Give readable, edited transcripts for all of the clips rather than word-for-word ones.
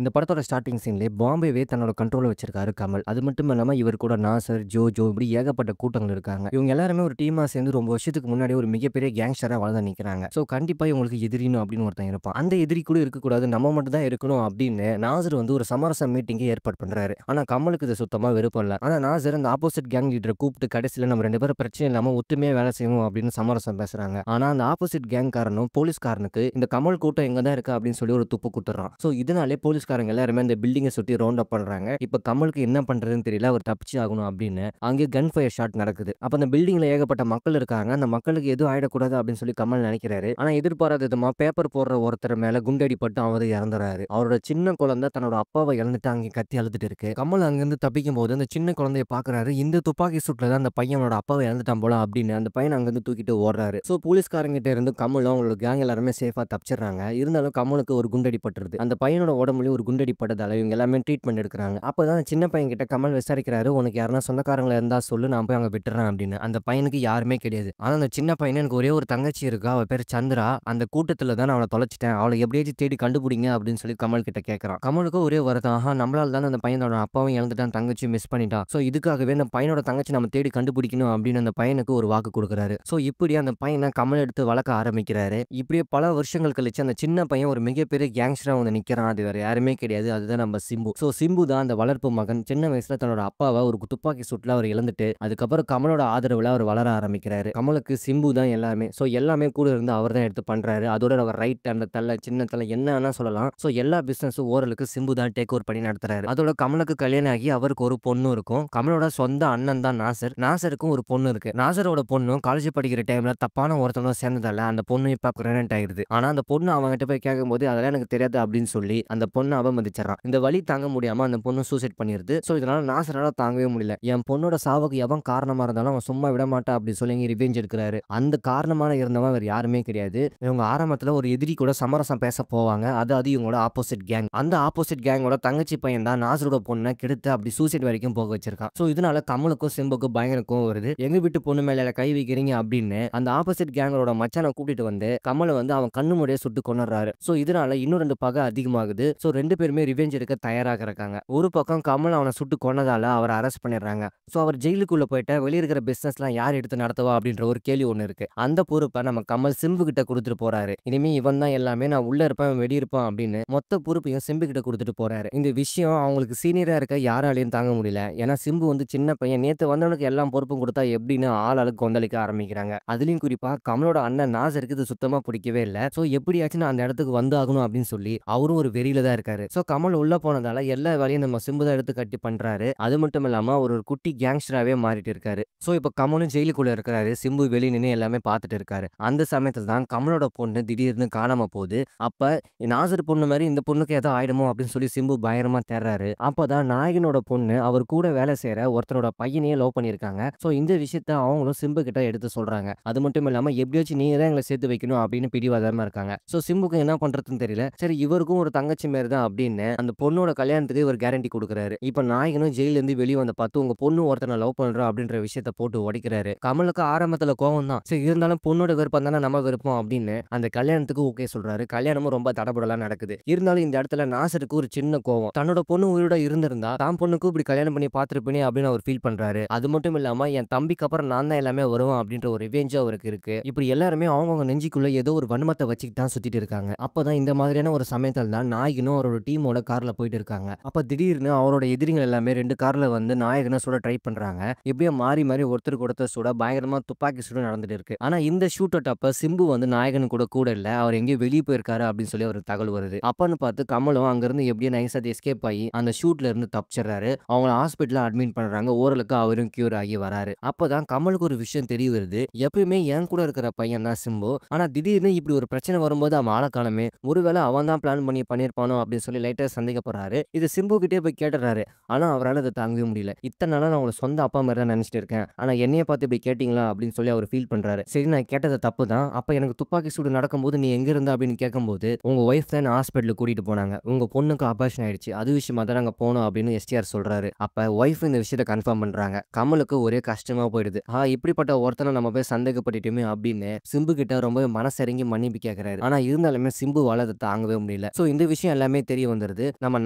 இந்த படத்தோட ஸ்டார்ட்டிங் சீன்லயே பாம்பேவே தன்னோட கண்ட்ரோல்ல வச்சிருக்காரு கமல். அது மட்டும் இல்லாம இவர் கூட நாசர், ஜோ இப்படி ஏகப்பட்ட கூட்டங்கள் இருக்காங்க. இவங்க எல்லாருமே ஒரு டீமா சேர்ந்து ரொம்ப வருஷத்துக்கு முன்னாடி ஒரு மிகப்பெரிய கேங்ஸ்டரா வாழ்ந்து நிக்கிறாங்க. சோ கண்டிப்பா இவங்களுக்கு எதிரின்னு அப்படின்னு ஒருத்தன் இருப்பான். அந்த எதிரி கூட இருக்கக்கூடாது, நம்ம மட்டும் தான் இருக்கணும் அப்படின்னு நாசர் வந்து ஒரு சமரச மீட்டிங்கை ஏற்பாடு பண்றாரு. ஆனா கமலுக்கு இது சுத்தமா விருப்பம் இல்ல. ஆனா நாசர் அந்த ஆப்போசிட் கேங் லீடரை கூப்பிட்டு கடைசியில நம்ம 2 பேரும் பிரச்சனை இல்லாம ஒத்துமையா வேலை செய்வோம் அப்படின்னு சமரசம் பேசுறாங்க. ஆனா அந்த ஆப்போசிட் கேங் காரனும் போலீஸ்காரனுக்கு இந்த கமல் கூட்டம் எங்க தான் இருக்கு அப்படின்னு சொல்லி ஒரு துப்பு குடுத்துறான். சோ இதனாலே போலீஸ்காரங்க எல்லாருமே அந்த பில்டிங்கை சுத்தி ரவுண்ட் அப் பண்றாங்க. இப்ப கமலுக்கு என்ன பண்றதுன்னு தெரியல. அவர் தப்பிச்சு ஆகணும் அப்படின்னு அங்கே கன் ஃபயர் ஷாட் நடக்குது. அப்ப அந்த பில்டிங்ல ஏகப்பட்ட மக்கள் இருக்காங்க. அந்த மக்களுக்கு எதுவும் ஆயிடக்கூடாது அப்படின்னு சொல்லி கமல் நினைக்கிறாரு. ஆனா எதிர்பாராத விதமா பேப்பர் போடுற ஒருத்தர் மேல குண்டடிப்பட்டு அவர் இறந்துறாரு. அவரோட சின்ன குழந்தை தன்னோட அப்பாவை இழந்துட்டு அங்கே கத்தி அழுதுட்டு இருக்கு. கமல் அங்கிருந்து தப்பிக்கும் போது அந்த சின்ன குழந்தைய பாக்குறாரு. இந்த துப்பாக்கி சூட்ல தான் அந்த பையனோட அப்பாவை இழந்துட்டான் போல அப்படின்னு அந்த பையன் அங்கிருந்து தூக்கிட்டு ஓடுறாரு. சோ போலீஸ்காரங்கிட்ட இருந்து கமலும் அவங்களோட கேங் எல்லாருமே சேஃபா தப்பிச்சிடுறாங்க. இருந்தாலும் கமலுக்கு ஒரு குண்டடிப்பட்டுருது. அந்த பையனோட உடம்புலயும் ஒரு குண்டடிப்பட்டதால இவங்க எல்லாமே ட்ரீட்மெண்ட் எடுக்கிறாங்க. அப்பதான் சின்ன பையன் கிட்ட கமல் விசாரிக்கிறாரு, உனக்கு யாருன்னா சொந்தக்காரங்களா இருந்தா சொல்லு, நான் போய் அங்க விட்டுறேன் அப்படின்னு. அந்த பையனுக்கு யாருமே கிடையாது. ஆனா அந்த சின்ன பையன், எனக்கு ஒரே ஒரு தங்கச்சி இருக்கா, அவ பேர் சந்திரா, அந்த கூட்டத்துல தான் நான் அவளை தொலைச்சிட்டேன், அவளை எப்படியாச்சும் தேடி கண்டுபிடிங்க அப்படின்னு சொல்லி கமல் கிட்ட கேட்கறான். கமலுக்கு ஒரே வருத்தம், ஆஹா நம்மளால தானே அந்த பையனோட அப்பாவும் இழந்துட்டான், தங்கச்சியும் மிஸ் பண்ணிட்டான். சோ இதுக்காகவே அந்த பையனோட தங்கச்சி நம்ம தேடி கண்டுபிடிக்கணும் அப்படின்னு அந்த பையனுக்கு ஒரு வாக்கு கொடுக்குறாரு. சோ இப்படி அந்த பையனை கமல் எடுத்து வளர்க்க ஆரம்பிக்கிறாரு. இப்படியே பல வருஷங்கள் கழிச்சு அந்த சின்ன பையன் ஒரு மிகப்பெரிய கேங்ஸ்டரா வந்து நிக்கிறான். அது வேற யாருமே கிடையாது, அதுதான் நம்ம சிம்பு. சோ சிம்பு தான் அந்த வளர்ப்பு மகன். சின்ன வயசுல தன்னோட அப்பாவை ஒரு துப்பாக்கி சூட்ல அவர் இழந்துட்டு அதுக்கப்புறம் கமலோட ஆதரவுல அவர் வளர ஆரம்பிக்கிறாரு. கமலுக்கு சிம்பு தான் எல்லாமே. சோ எல்லாமே கூட இருந்து அவர் தான் எடுத்து பண்றாரு. அதோட அவர் ரைட் அந்த தலை சின்ன தலை என்ன வேணா சொல்லலாம். சோ எல்லா பிசினஸும் ஓரளவுக்கு சிம்பு தான் டேக் ஓவர் பண்ணி நடத்துறாரு. அதோட கமலுக்கு கல்யாணம் ஆகி அவருக்கு ஒரு பொண்ணு இருக்கும். கமலோட சொந்த அண்ணன் தான் நாசர். நாசருக்கும் ஒரு பொண்ணு இருக்கு. நாசரோட பொண்ணும் காலேஜ் படிக்கிற டைம்ல தப்பான ஒருத்தனும் சேர்ந்ததால அந்த பொண்ணு இப்ப பிரெக்னன்ட் ஆயிருது. ஆனா அந்த பொண்ணு அவங்ககிட்ட போய் கேட்கும்போது அதெல்லாம் எனக்கு தெரியாது அப்படின்னு சொல்லி அந்த பொண்ணை அவமதிச்சிடறான். இந்த வலி தாங்க முடியாம அந்த பொண்ணு சூசைட் பண்ணிருது. சோ இதனால நாசரால தாங்கவே முடியல. என் பொண்ணோட சாவுக்கு எவன் காரணமா இருந்தாலும் அவன் சும்மா விட மாட்டான் அப்படி சொல்லி ரிவெஞ்ச் எடுக்கிறாரு. அந்த காரணமான இருந்தவன் வேற யாருமே கிடையாது. இவங்க ஆரம்பத்துல ஒரு எதிரி கூட சமரசம் பேச போவாங்க. அது இவங்களோட ஆப்போசிட் கேங். அந்த ஆப்போசிட் கேங்கோட தங்கச்சி பையன் தான் நாசரோட பொண்ணை கெடுத்து அப்படி சூசைட் வரைக்கும் போக வச்சிருக்கான். சோ இதனால கமலுக்கும் சிம்புக்கும் பயங்கர கோவம் வருது. எங்க வீட்டு பொண்ணு மேல கை வைக்கிறீங்க அப்படின்னு அந்த ஆப்போசிட் கேங்கோட மச்சானை கூட்டிட்டு வந்து கமலை வந்து அவன் கண்ணு முறையே சுட்டு கொன்னுறாரு. சோ இதனால இன்னும் 2 பகை அதிகமாகுது. சோ 2 பேருமே ரிவெஞ்ச் எடுக்க தயாராக இருக்காங்க. ஒரு பக்கம் கமல் அவனை சுட்டு கொன்னதால அவரை அரெஸ்ட் பண்ணிடுறாங்க. சோ அவர் ஜெயிலுக்குள்ள போயிட்டு வெளிய இருக்கிற பிசினஸ்லாம் யார் எடுத்து நடத்துவா அப்படின்ற ஒரு கேள்வி ஒண்ணு இருக்கு. அந்த பொறுப்பை நம்ம கமல் சிம்பு கிட்ட கொடுத்துட்டு போறாரு. இனிமே இவன் தான் எல்லாமே, நான் உள்ள இருப்பேன் வெளிய இருப்பான் அப்படின்னு மொத்த பொறுப்பையும் சிம்பு கிட்ட கொடுத்துட்டு போறாரு. இந்த விஷயம் அவங்களுக்கு சீனியரா இருக்க யாராலையும் தாங்க முடியல. ஏன்னா சிம்பு வந்து சின்ன பையன், நேத்து வந்தவனுக்கு எல்லா பொறுப்பும் கொடுத்தா எப்படின்னு ஆளுக்கு கொந்தளிக்க ஆரம்பிக்கிறாங்க. அதுலயும் குறிப்பா கமலோட அண்ணன் நாசருக்கு இது சுத்தமா பிடிக்கவே இல்ல. சோ எப்படியாச்சும் நான் அந்த இடத்துக்கு வந்து ஆகணும் அப்படின்னு சொல்லி அவரும் ஒரு வெறியில தான் இருக்காரு. சோ கமல் உள்ள போனதால எல்லா வேலையும் நம்ம சிம்பு தான் எடுத்து கட்டி பண்றாரு. அது மட்டும் இல்லாம ஒரு குட்டி கேங்ஸ்டராவே மாறிட்டு இருக்காரு. சோ இப்ப கமலும் ஜெயிலுக்குள்ள இருக்காரு. சிம்பு வெளிய நின்னு எல்லாமே பார்த்துட்டு இருக்காரு. அந்த சமயத்துல தான் கமலோட பொண்ணு திடீர்னு காணாம போகுது. அப்ப நாசர் பொண்ணு மாதிரி இந்த பொண்ணுக்கு ஏதோ ஆயிடுமோ அப்படின்னு சொல்லி சிம்பு பயங்கரமா தேடுறாரு. அப்பதான் நாயகனோட பொண்ணு அவர் கூட வேலை செய்யற ஒருத்தனோட பையனையே லவ் பண்ணிருக்காங்க. சோ இந்த விஷயத்த அவங்களும் சிம்பு கிட்ட எடுத்து சொல்றாங்க. அது மட்டும் இல்லாம எப்படியாச்சும் நீங்க தான் எங்களை சேர்த்து வைக்கணும் அப்படின்னு பிடிவாதமா இருக்காங்க. சோ சிம்புக்கு என்ன பண்றதுன்னு தெரியல. சரி இவருக்கும் ஒரு தங்கச்சி மாரி தான் அப்படின்னு அந்த பொண்ணோட கல்யாணத்துக்கு இவர் கேரண்டி கொடுக்குறாரு. இப்ப நாயகனும் ஜெயில இருந்து வெளியே வந்த பார்த்து உங்க பொண்ணு ஒருத்தனை லவ் பண்றா அப்படின்ற விஷயத்த போட்டு உடைக்கிறாரு. கமலுக்கு ஆரம்பத்துல கோவம் தான். சரி இருந்தாலும் பொண்ணோட விருப்பம் தானே நம்ம விருப்பம் அப்படின்னு அந்த கல்யாணத்துக்கு ஓகே சொல்றாரு. கல்யாணமும் ரொம்ப தடபுடலாம் நடக்குது. இருந்தாலும் இந்த இடத்துல நாசருக்கு ஒரு சின்ன கோவம். தன்னோட பொண்ணு உயிரோட இருந்திருந்தா தான் பொண்ணுக்கு இப்படி கல்யாணம் பண்ணி பார்த்திருப்பேனே அப்படின்னு அவர் ஃபீல் பண்றாரு. அது மட்டும் இல்லாம என் தம்பிக்கு அப்புறம் நான் தான் எல்லாமே வருவேன் அப்படின்ற ஒரு ரிவெஞ்ச் அவருக்கு இருக்கு. இப்படி எல்லாருமே அவங்கவங்க நெஞ்சுக்குள்ள ஏதோ ஒரு வன்மத்தை வச்சுக்கிட்டு தான் சுத்திட்டு இருக்காங்க. அப்பதான் இந்த மாதிரியான ஒரு சமயத்துல தான் நாயகனும் அவரோட டீமோட கார்ல போயிட்டு இருக்காங்க. அப்ப திடீர்னு அவரோட எதிரிகள் எல்லாமே 2 கார்ல வந்து நாயகனை சுட ட்ரை பண்றாங்க. இப்படியே மாறி மாறி ஒருத்தருக்கு ஒருத்தர் சுட பயங்கரமா துப்பாக்கி சூடு நடந்துட்டு இருக்கு. ஆனா இந்த ஷூட் அவுட் அப்ப சிம்பு வந்து நாயகன் கூட இல்ல, அவர் எங்கேயோ வெளியே போயிருக்காரு அப்படின்னு சொல்லி ஒரு தகவல் வருது. அப்பன்னு பார்த்து கமலும் அங்கிருந்து எப்படியே நைஸா எஸ்கேப் ஆகி அந்த ஷூட்ல இருந்து தப்பிச்சிடுறாரு. அவங்கள ஹாஸ்பிட்டல்ல அட்மிட் பண்றாங்க. ஓரளவுக்கு அவரும் கியூர் ஆகி வராரு. அப்பதான் கமலுக்கு ஒரு விஷயம் தெரிய வருது. எப்பயுமே என் கூட இருக்கிற பையன் தான் சிம்பு. ஆனா திடீர்னு இப்படி ஒரு பிரச்சனை வரும்போது அவன் ஆள காணோமே, ஒருவேளை அவன் தான் பிளான் பண்ணி பண்ணியிருப்பானோ அப்படின்னு சொல்லி லைட்டா சந்தேகப்படுறாரு. இது சிம்பு கிட்டே போய் கேட்டுறாரு. ஆனா அவரால அதை தாங்கவே முடியல. இத்தனை நாளா நான் உங்களை சொந்த அப்பா மாதிரி தான் நினைச்சிட்டு இருக்கேன். ஆனா என்னைய பார்த்து இப்படி கேட்டீங்களா அப்படின்னு சொல்லி அவர் ஃபீல் பண்றாரு. சரி நான் கேட்டது தப்பு தான். அப்ப எனக்கு துப்பாக்கி சூடு நடக்கும்போது நீ எங்க இருந்த அப்படின்னு கேட்கும்போது உங்க ஒய்ஃப் தான் ஹாஸ்பிட்டலுக்கு கூட்டிட்டு போனாங்க. உங்க பொண்ணுக்கு அபார்ஷன் ஆயிடுச்சு. அது விஷயமா தான் நாங்க போனோம் அப்படின்னு எஸ்டிஆர் சொல்றாரு. அப்ப ஒய்ஃப் இந்த விஷயத்தை கன்ஃபார்ம் பண்றாங்க. கமலுக்கு ஒரே கஷ்டமா போயிடுது. இப்படிப்பட்ட ஒருத்தனை நம்ம போய் சந்தேகப்பட்டுட்டோமே அப்படின்னு சிம்பு கிட்ட ரொம்ப மனசிறங்கி மன்னிப்பு கேட்கிறாரு. ஆனா இருந்தாலுமே சிம்புவால அதை தாங்கவே முடியல. சோ இந்த விஷயம் எல்லாமே தெரிய வந்துருது. நம்ம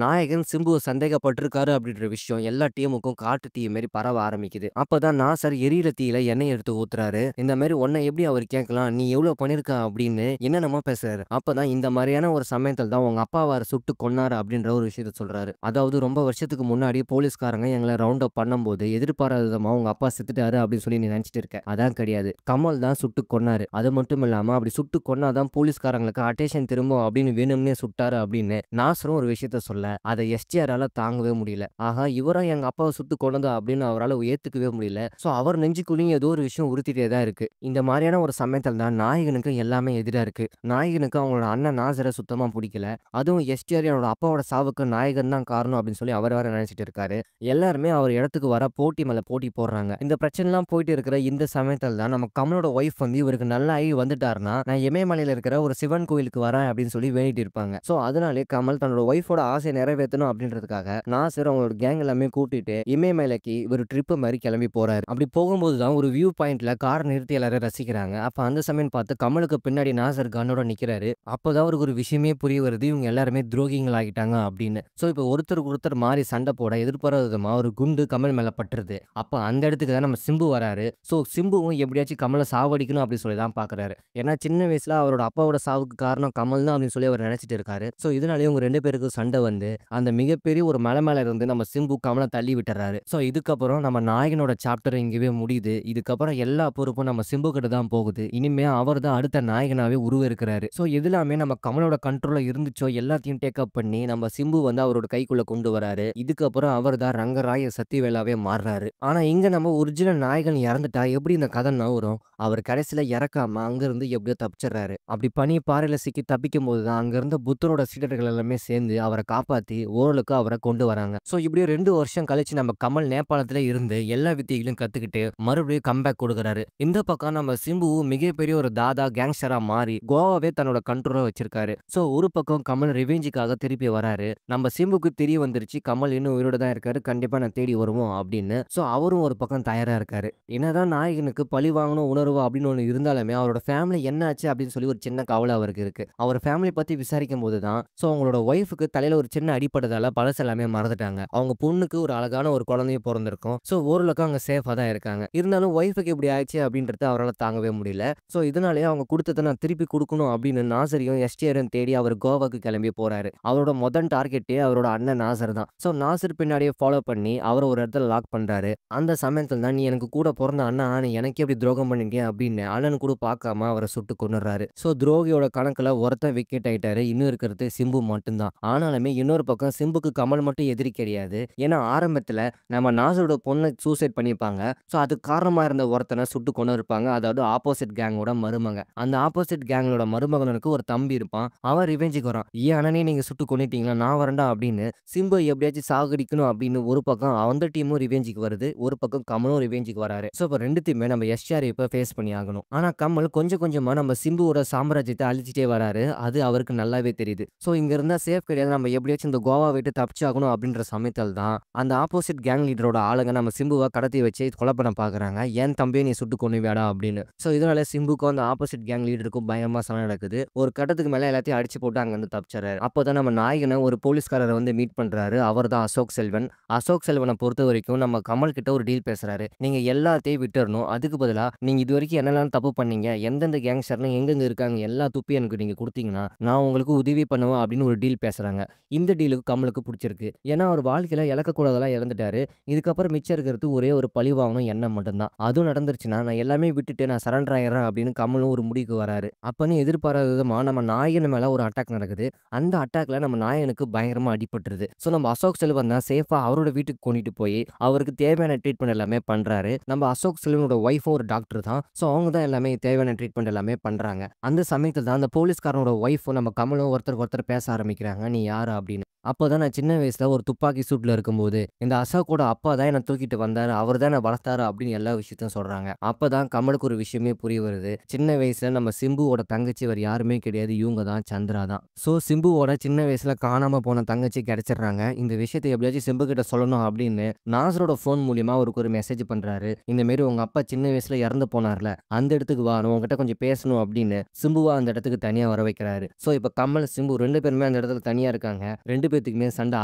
நாயகன் சிம்புவ சந்தேகப்பட்டுருக்காரு அப்படின்ற விஷயம் எல்லா டீமுக்கும் காட்டு தீ மாரி பரவ ஆரம்பிக்குது. அப்பதான் நாசர் எரியிற தீயில எண்ணெய் எடுத்து ஊத்துறாரு. இந்த மாரி உன்ன எப்படி அவர் கேட்கலாம்? நீ எவ்வளோ பண்ணியிருக்க அப்படின்னு என்னென்னமோ பேசுறாரு. அப்பதான் இந்த மாரியான ஒரு சமயத்துல தான் உங்க அப்பா அவர சுட்டு கொன்னாரு அப்படின்ற ஒரு விஷயத்த சொல்றாரு. அதாவது ரொம்ப வருஷத்துக்கு முன்னாடி போலீஸ்காரங்க எங்கள ரவுண்ட் அப் பண்ணும்போது எதிர்பாராத விதமா உங்க அப்பா செத்துட்டாரு அப்படின்னு சொல்லி நீ நினைச்சிட்டு இருக்க. அதான் கிடையாது. கமல் தான் சுட்டு கொன்னாரு. அது மட்டும் இல்லாம அப்படி சுட்டு கொன்னா தான் போலீஸ்காரங்களுக்கு அட்டென்ஷன் திரும்பும் அப்படின்னு வேணும்னே சுட்டாரு அப்படின்னு நாசரும் ஒரு விஷயத்த சொல்ல, அத எஸ்டிஆரால தாங்கவே முடியல. ஆஹா இவரா எங்க அப்பாவ சுட்டு கொன்னதா அப்படின்னு அவரால ஏத்துக்கவே முடியல. சோ அவர் நெஞ்சுக்குள்ளயும் ஏதோ ஒரு விஷயம் உறுத்திட்டே தான் இருக்கு. இந்த மாரியான ஒரு சமயத்துல தான் நாயகனுக்கு எல்லாமே எதிரா இருக்கு. நாயகனுக்கு அவங்களோட அண்ணன் நாசர சுத்தமா புடிக்கல. அதுவும் எஸ்டிஆர் என்னோட அப்பாவோட சாவுக்கு நாயகன் தான் காரணம் அப்படின்னு சொல்லி அவர் வேற நினைச்சிட்டு இருக்காரு. எல்லாருமே அவர் இடத்துக்கு வர போட்டி மேல போட்டி போடுறாங்க. இந்த பிரச்சனைலாம் போயிட்டு இருக்கிற இந்த சமயத்துல தான் நம்ம கமலோட ஒய்ஃப் வந்து இவருக்கு நல்லாகி வந்துட்டாருன்னா, நான் இமயமலையில இருக்கிற ஒரு சிவன் கோயிலுக்கு வரேன் அப்படின்னு சொல்லி வேண்டிட்டு இருப்பாங்க. சோ அதனாலே கமல் தன்னோட ஒய்ஃபோட ஆசைய நிறைவேத்தணும் அப்படின்றதுக்காக நாசர் அவங்களோட கேங் எல்லாமே கூட்டிட்டு இமயமலைக்கு ஒரு ட்ரிப் மாரி கிளம்பி போறாரு. அப்படி போகும்போது தான் ஒரு வியூ பாயிண்ட்ல கார் நிறுத்தி எல்லாரும் ரசிக்கிறாங்க. அப்ப அந்த சமயம் பார்த்து கமலுக்கு பின்னாடி நாசர் கன்னோட நிக்கிறாரு. அப்பதான் அவருக்கு ஒரு விஷயமே புரிய வருது. இவங்க எல்லாருமே துரோகிகள் ஆகிட்டாங்க அப்படின்னு. சோ இப்ப ஒருத்தருக்கு ஒருத்தர் மாறி சண்டை போட எதிர்பாராத விதமா ஒரு குண்டு கமல் மேல பட்டுருது. அப்ப அந்த இடத்துக்கு தான் நம்ம சிம்பு வராரு. சோ சிம்புவும் எப்படியாச்சும் கமல சாவடிக்கணும் அப்படின்னு சொல்லி தான் பார்க்குறாரு. ஏன்னா சின்ன வயசுல அவரோட அப்பாவோட சாவுக்கு காரணம் கமல் தான் அப்படின்னு சொல்லி அவர் நினைச்சிட்டு இருக்காரு. சோ இதனாலேயே இவங்க 2 பேருக்கும் சண்டை வந்து அந்த மிகப்பெரிய ஒரு மலை மேல இருந்து நம்ம சிம்பு கமல தள்ளி விட்டுறாரு. சோ இதுக்கப்புறம் நம்ம நாயகனோட சாப்டர் இங்கேயே முடியுது. இதுக்கப்புறம் எல்லா பொறுப்பும் நம்ம சிம்பு கிட்ட தான் போகுது. இனிமே அவர் தான் அடுத்த நாயகனாவே உருவெடுக்கிறாரு. சோ எல்லாமே நம்ம கமலோட கண்ட்ரோல்ல இருந்துச்சோ எல்லாத்தையும் டேக் அப் பண்ணி நம்ம சிம்பு வந்து அவரோட கைக்குள்ள கொண்டு வராரு. இதுக்கப்புறம் அவர் தான் ரங்கராய சத்திவேலாவே மாறுறாரு. ஆனா இங்க நம்ம ஒரிஜினல் நாயகன் இறந்துட்டா எப்படி இந்த கதை நகரும்? அவர் கடைசியில இறக்காம அங்கிருந்து எப்படியோ தப்பிச்சிடுறாரு. அப்படி பனி பாறையில சிக்கி தப்பிக்கும் போது தான் அங்க இருந்த புத்தரோட சீடர்கள் எல்லாமே சேர்ந்து அவரை காப்பாத்தி ஓரளவுக்கு அவரை கொண்டு வராங்க. சோ இப்படியே 2 வருஷம் கழிச்சு நம்ம கமல் நேபாளத்துல இருந்து எல்லா வித்தைகளையும் கத்துக்கிட்டு மறுபடியும் கம்பேக் கொடுக்குறாரு. இந்த பக்கம் நம்ம சிம்பு மிகப்பெரிய ஒரு தாதா கேங்ஸ்டரா மாறி கோவாவே தன்னோட கண்ட்ரோல வச்சிருக்காரு. சோ ஒரு பக்கம் கமல் ரிவெஞ்சுக்காக திருப்பி வராரு. நம்ம சிம்புக்கு தெரிய வந்துருச்சு கமல் இன்னும் உயிரோட தான் இருக்காரு. கண்டிப்பா நான் தேடி வருவோம் அப்படின்னு. சோ அவரும் ஒரு பக்கம் தயாரா இருக்காரு. என்னதான் நாயகனுக்கு பழி வாங்கணும் உணர்வு அப்படின்னு ஒண்ணு இருந்தாலுமே அவரோட ஃபேமிலி என்ன ஆச்சு அப்படின்னு சொல்லி ஒரு சின்ன கவலை அவருக்கு இருக்கு. அவர் ஃபேமிலி பத்தி விசாரிக்கும் போது தான் அவங்களோட ஒய்ஃப்க்கு தலையில ஒரு சின்ன அடிபட்டதால பழசு எல்லாமே மறந்துட்டாங்க. அவங்க பொண்ணுக்கு ஒரு அழகான ஒரு குழந்தையும் பொறந்திருக்கும். சோ ஓரளவுக்கு அவங்க சேஃபா தான் இருக்காங்க. இருந்தாலும் ஒய்ஃப்க்கு இப்படி ஆயிடுச்சு அப்படின்றத அவரால தாங்கவே முடியல. சோ இதனாலேயே அவங்க குடுத்தத நான் திருப்பி குடுக்கணும் அப்படின்னு நாசரையும் எஸ்டிஆரையும் தேடி அவர் கோவாக்கு கிளம்பி போறாரு. அவரோட முதல் டார்கெட்டே அவரோட அண்ணன் நாசர் தான். சோ நாசர் பின்னாடியே ஃபாலோ பண்ணி அவர ஒரு இடத்துல லாக் பண்றாரு. அந்த சமயத்துல தான் நீ எனக்கு கூட பொறந்த அண்ணா நீ எனக்கே இப்படி துரோகம் பண்ணிருக்க அப்படின்னு அண்ணன் கூட பார்க்காம அவரை சுட்டு கொன்னுறாரு. சோ துரோகியோட கணக்குல ஒருத்தன் விக்கெட் ஆயிட்டாரு. இன்னும் இருக்கிறது சிம்பு மட்டும்தான். ஆனாலுமே இன்னொரு பக்கம் சிம்புக்கு கமல் மட்டும் எதிரி கிடையாது. ஏன்னா ஆரம்பத்துல நம்ம நாசரோட பொண்ணை சூசைட் பண்ணியிருப்பாங்க. சோ அதுக்கு காரணமா இருந்த ஒருத்தனை சுட்டு கொன்னு இருப்பாங்க. அதாவது ஆப்போசிட் கேங்கோட மருமக. அந்த ஆப்போசிட் கேங்கோட மருமகனுக்கு ஒரு தம்பி இருப்பான். அவன் ரிவெஞ்சுக்கு வரான். ஏன் அண்ணனே நீங்க சுட்டு கொன்னுட்டீங்களா நான் வரேன்டா அப்படின்னு சிம்பு எப்படியாச்சும் சாகடிக்கணும் அப்படின்னு ஒரு பக்கம் அந்த டீமும் ரிவெஞ்சுக்கு வருது. ஒரு பக்கம் கமலும் ரிவெஞ்சுக்கு வராரு. சோ இப்ப 2த்தையுமே நம்ம எஸ்ஆர் இப்ப ஃபேஸ் பண்ணி ஆகணும். ஆனா கமல் கொஞ்சம் கொஞ்சமா நம்ம சிம்புவோட சாம்ராஜ்யத்தை அழிச்சிட்டே வராரு. அது அவருக்கு நல்லாவே தெரியுது. சோ இங்க இருந்தா சேஃப் கிடையாது. நம்ம எப்படியாச்சும் இந்த கோவா விட்டு தப்பிச்சாகணும் அப்படின்ற சமயத்தில் தான் அந்த ஆப்போசிட் கேங் லீடரோட ஆளுங்க நம்ம சிம்புவை கடத்தி வச்சு கொலை பண்ண பாக்குறாங்க. ஏன் தம்பியை நீ சுட்டு கொன்னுவியாடா அப்படின்னு. சோ இதனால சிம்புக்கும் அந்த ஆப்போசிட் கேங் லீடருக்கும் பயங்கரமா சண்டை நடக்குது. ஒரு கட்டத்துக்கு மேல எல்லாத்தையும் அடிச்சு போட்டு அங்க இருந்து தப்பிச்சாரு. அப்போதான் நம்ம நாயகனை ஒரு போலீஸ்காரரை வந்து மீட் பண்றாரு. அவர் தான் அசோக் செல்வன். அசோக் செல்வனை பொறுத்த வரைக்கும் நம்ம கமல் கிட்ட ஒரு டீல் பேசுறாரு. நீங்க எல்லாத்தையும் விட்டுறணும். அதுக்கு பதிலா நீங்க இது வரைக்கும் என்னெல்லாம் தப்பு பண்ணீங்க, எந்தெந்த கேங்ஸ்டர்லாம் எங்கெங்க இருக்காங்க எல்லா துப்பையும் எனக்கு நீங்க கொடுத்தீங்கன்னா நான் உங்களுக்கு உதவி பண்ணுவேன் அப்படின்னு ஒரு டீல் பேசுறாங்க. இந்த டீலுக்கு கமலுக்கு பிடிச்சிருக்கு. ஏன்னா அவர் வாழ்க்கையில இழக்கக்கூடாதெல்லாம் இழந்துட்டாரு. இதுக்கப்புறம் மிச்சம் இருக்கிறது ஒரே ஒரு பழி வாங்கணும் எண்ணம் மட்டும்தான். அதுவும் நடந்துருச்சுன்னா நான் எல்லாமே விட்டுட்டு நான் சரண்டர் ஆயிடுறேன் அப்படின்னு கமலும் ஒரு முடிவுக்கு வராரு. அப்பன்னு எதிர்பாராத விதமா நம்ம நாயகன் மேல ஒரு அட்டாக் நடக்குது. அந்த அட்டாக்ல நம்ம நாயகனுக்கு பயங்கரமா அடிபட்டுருது. சோ நம்ம அசோக் செல்வன் தான் சேஃபா அவரோட வீட்டுக்கு கொண்டுட்டு போய் அவருக்கு தேவையான ட்ரீட்மெண்ட் எல்லாமே பண்றாரு. நம்ம அசோக் செல்வனோட ஒய்ஃபும் ஒரு டாக்டர் தான். சோ அவங்க தான் எல்லாமே தேவையான ட்ரீட்மெண்ட் எல்லாமே பண்றாங்க. அந்த சமயத்துல தான் அந்த போலீஸ்காரனோட ஒய்ஃபும் நம்ம கமலும் ஒருத்தருக்கு ஒருத்தர் பேச ஆரம்பிக்கிறாங்க. நீ யாரு அப்படின்னு. அப்பதான் நான் சின்ன வயசுல ஒரு துப்பாக்கி சூட்ல இருக்கும்போது, இந்த அசோக்கோட அப்பா தான் என்ன தூக்கிட்டு வந்தாரு. அவரு தான் என்ன வளர்த்தாரு அப்படின்னு எல்லா விஷயத்தையும் சொல்றாங்க. அப்பதான் கமலுக்கு ஒரு விஷயமே புரிய வருது. சின்ன வயசுல நம்ம சிம்புவோட தங்கச்சி வேற யாருமே கிடையாது. இவங்க தான் சந்திரா தான். ஸோ சிம்புவோட சின்ன வயசுல காணாம போன தங்கச்சி கிடைச்சிடுறாங்க. இந்த விஷயத்த எப்படியாச்சும் சிம்பு கிட்ட சொல்லணும் அப்படின்னு நாசரோட ஃபோன் மூலியமா அவருக்கு ஒரு மெசேஜ் பண்றாரு. இந்த மாரி உங்க அப்பா சின்ன வயசுல இறந்து போனார்ல, அந்த இடத்துக்கு வா. நான் உன்கிட்ட கொஞ்சம் பேசணும் அப்படின்னு சிம்புவ அந்த இடத்துக்கு தனியா வர வைக்கிறாரு. ஸோ இப்ப கமல், சிம்பு 2 பேருமே அந்த இடத்துல தனியா இருக்காங்க. 2 பேத்துக்குமே சண்டை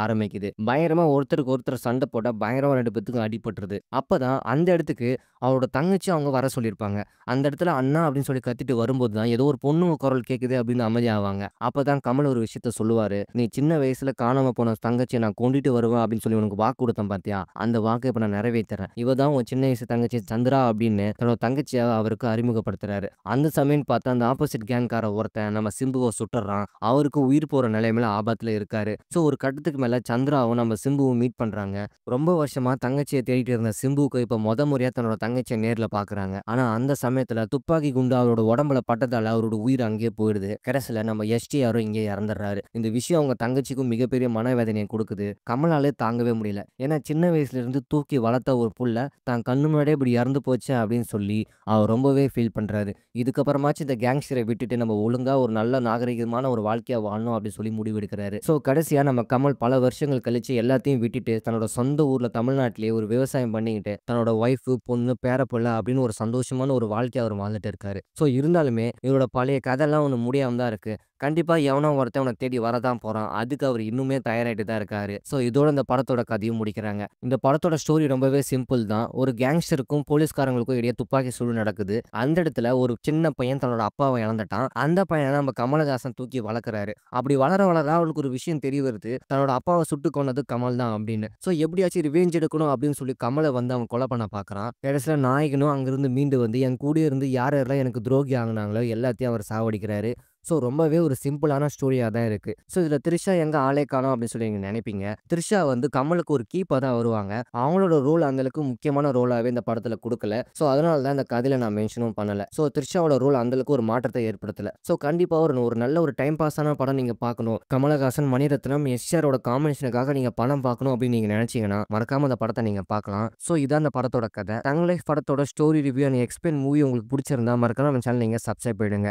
ஆரம்பிக்குது. பயங்கரமா ஒருத்தருக்கு ஒருத்தர் சண்டை போட்டா பயங்கரமா 2 பேத்துக்கும் அடிபட்டுருது. அப்பதான் அந்த இடத்துக்கு அவரோட தங்கச்சி அவங்க வர சொல்லியிருப்பாங்க. அந்த இடத்துல அண்ணா அப்படின்னு சொல்லி கத்திட்டு வரும்போது தான் ஏதோ ஒரு பொண்ணு குரல் கேட்குது அப்படின்னு அமைதியாவாங்க. அப்பதான் கமல் ஒரு விஷயத்த சொல்லுவாரு. "நீ சின்ன வயசுல காணாம போன தங்கச்சிய நான் கொண்டுட்டு வருவேன் அப்படின்னு சொல்லி உனக்கு வாக்கு குடுத்தேன் பார்த்தியா? அந்த வாக்க இப்ப நான் நிறைவேத்துறேன். இவ தான் உன் சின்ன வயசு தங்கச்சி சந்திரா" அப்படின்னு தன்னோட தங்கச்சிய அவருக்கு அறிமுகப்படுத்துறாரு. அந்த சமயம்னு பார்த்தா அந்த ஆப்போசிட் கேங்கார ஒருத்தன் நம்ம சிம்புவ சுட்டுர்றான். அவருக்கு உயிர் போற நிலைமையில ஆபத்துல இருக்காரு. ஸோ ஒரு கட்டத்துக்கு மேல சந்திராவும் நம்ம சிம்புவும் மீட் பண்றாங்க. ரொம்ப வருஷமா தங்கச்சிய தேடிட்டு இருந்த சிம்புவுக்கு இப்ப முறையா தன்னோட தங்கச்சிய நேர்ல பார்க்குறாங்க. ஆனா அந்த சமயத்துல துப்பாக்கி குண்டு அவரோட உடம்புல பட்டதால அவரோட உயிர் அங்கேயே போயிடுது. கடைசில நம்ம எஸ்டிஆரும் இங்கேயே இறந்துடுறாரு. இந்த விஷயம் அவங்க தங்கச்சிக்கும் மிகப்பெரிய மனவேதனைய குடுக்குது. கமலாலே தாங்கவே முடியல. ஏன்னா சின்ன வயசுல இருந்து தூக்கி வளர்த்த ஒரு புள்ள தான் கண்ணு முன்னாடியே இப்படி இறந்து போச்சே அப்படின்னு சொல்லி அவர் ரொம்பவே ஃபீல் பண்றாரு. இதுக்கப்புறமாச்சும் இந்த கேங்ஸ்டரை விட்டுட்டு நம்ம ஒழுங்கா ஒரு நல்ல நாகரிகமான ஒரு வாழ்க்கைய வாழணும் அப்படின்னு சொல்லி முடிவெடுக்கிறாரு. ஸோ கடைசியா நம்ம கமல் பல வருஷங்கள் கழிச்சு எல்லாத்தையும் விட்டுட்டு தன்னோட சொந்த ஊர்ல தமிழ்நாட்டிலேயே ஒரு விவசாயம் பண்ணிக்கிட்டு தன்னோட ஒய்ஃபு, பொண்ணு, பேரப்புள்ள அப்படின்னு ஒரு சந்தோஷமான ஒரு வாழ்க்கைய அவர் வாழ்ந்துட்டு இருக்காரு. ஸோ இருந்தாலுமே இவரோட பழைய கதைலாம் ஒண்ணு முடியாம தான் இருக்கு. கண்டிப்பா எவனோ ஒருத்தன் அவன தேடி வரதான் போறான். அதுக்கு அவர் இன்னுமே தயாராயிட்டு தான் இருக்காரு. ஸோ இதோட இந்த படத்தோட கதையும் முடிக்கிறாங்க. இந்த படத்தோட ஸ்டோரி ரொம்பவே சிம்பிள் தான். ஒரு கேங்ஸ்டருக்கும் போலீஸ்காரங்களுக்கும் இடையே துப்பாக்கி சூடு நடக்குது. அந்த இடத்துல ஒரு சின்ன பையன் தன்னோட அப்பாவ இழந்துட்டான். அந்த பையன நம்ம கமலஹாசன் தூக்கி வளர்க்குறாரு. அப்படி வளர வளர அவளுக்கு ஒரு விஷயம் தெரிய வருது. தன்னோட அப்பாவ சுட்டுக் கொன்னது கமல் தான் அப்படின்னு. ஸோ எப்படியாச்சும் ரிவெஞ்ச் எடுக்கணும் அப்படின்னு சொல்லி கமல வந்து அவன் கொலை பண்ண பார்க்குறான். கடைசியில நாயகனும் அங்கிருந்து மீண்டு வந்து என் கூடயே இருந்து யார் யாரெல்லாம் எனக்கு துரோகி ஆகுனாங்களோ எல்லாத்தையும் அவர் சாவடிக்கிறாரு. ஸோ ரொம்பவே ஒரு சிம்பிளான ஸ்டோரியா தான் இருக்கு. ஸோ இதுல த்ரிஷா எங்க ஆளே காணோம் அப்படின்னு சொல்லி நீங்க நினைப்பீங்க. த்ரிஷா வந்து கமலுக்கு ஒரு கீப்பா தான் வருவாங்க. அவங்களோட ரோல் அந்த அளவுக்கு முக்கியமான ரோலாவே இந்த படத்துல குடுக்கல. ஸோ அதனால தான் இந்த கதையில நான் மென்ஷனும் பண்ணல. ஸோ த்ரிஷாவோட ரோல் அந்த அளவுக்கு ஒரு மாற்றத்தை ஏற்படுத்தல. ஸோ கண்டிப்பா ஒரு நல்ல ஒரு டைம் பாஸான படம் நீங்க பார்க்கணும். கமலஹாசன், மணிரத்னம், எஸ்ஆரோட காம்பினேஷனுக்காக நீங்க படம் பார்க்கணும் அப்படின்னு நீங்க நினைச்சீங்கன்னா மறக்காம அந்த படத்த நீங்க பார்க்கலாம். ஸோ இதான் அந்த படத்தோட கதை. தங் லைஃப் படத்தோட story review and explain movie உங்களுக்கு பிடிச்சிருந்தா மறக்காம நம்ம சேனல் நீங்க சப்ஸ்கிரைப் பண்ணிடுங்க.